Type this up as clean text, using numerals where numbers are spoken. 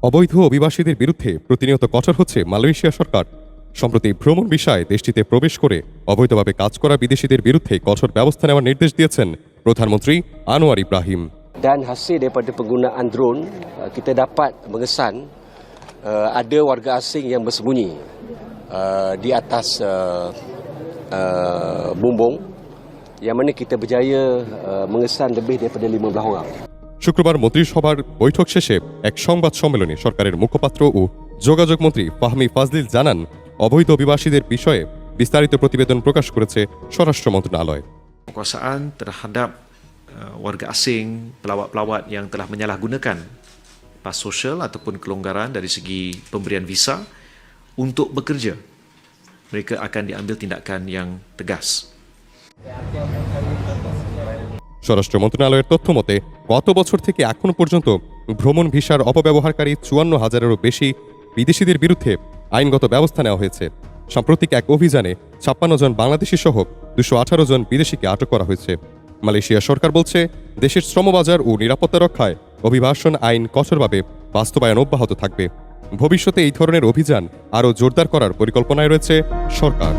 অবৈধ অভিবাসীদের বিরুদ্ধে প্রতিনিয়ত কঠোর হচ্ছে মালয়েশিয়া সরকার। সম্প্রতি ভ্রমণ বিষয়ে দেশটিতে প্রবেশ করে অবৈধভাবে কাজ করা বিদেশিদের বিরুদ্ধে কঠোর ব্যবস্থা নেওয়ার নির্দেশ দিয়েছেন প্রধানমন্ত্রী Anwar Ibrahim. Dan hasil daripada penggunaan drone, kita dapat mengesan ada warga asing yang bersembunyi di atas bumbung, yang mana kita berjaya mengesan lebih daripada 15 orang. শুক্রবার মন্ত্রিসভার বৈঠক শেষে এক সংবাদ সম্মেলনে সরকারের মুখপাত্র ও যোগাযোগ মন্ত্রী ফাহমি ফাজলিল জানান, অবৈধ অভিবাসীদের বিষয়ে বিস্তারিত প্রতিবেদন প্রকাশ করেছে স্বরাষ্ট্র মন্ত্রণালয়। Penguasaan terhadap warga asing, pelawat-pelawat yang telah menyalahgunakan pas sosial ataupun kelonggaran dari segi pemberian visa untuk bekerja, mereka akan diambil tindakan yang tegas. স্বরাষ্ট্র মন্ত্রণালয়ের তথ্য মতে গত বছর থেকে এখন পর্যন্ত ভ্রমণ ভিসার অপব্যবহারকারী ৫৪,০০০-এরও বেশি বিদেশিদের বিরুদ্ধে আইনগত ব্যবস্থা নেওয়া হয়েছে। সাম্প্রতিক এক অভিযানে ৫৬ জন বাংলাদেশি সহ ২১৮ জন বিদেশিকে আটক করা হয়েছে। মালয়েশিয়া সরকার বলছে, দেশের শ্রমবাজার ও নিরাপত্তা রক্ষায় অভিবাসন আইন কঠোরভাবে বাস্তবায়ন অব্যাহত থাকবে। ভবিষ্যতে এই ধরনের অভিযান আরও জোরদার করার পরিকল্পনায় রয়েছে সরকার।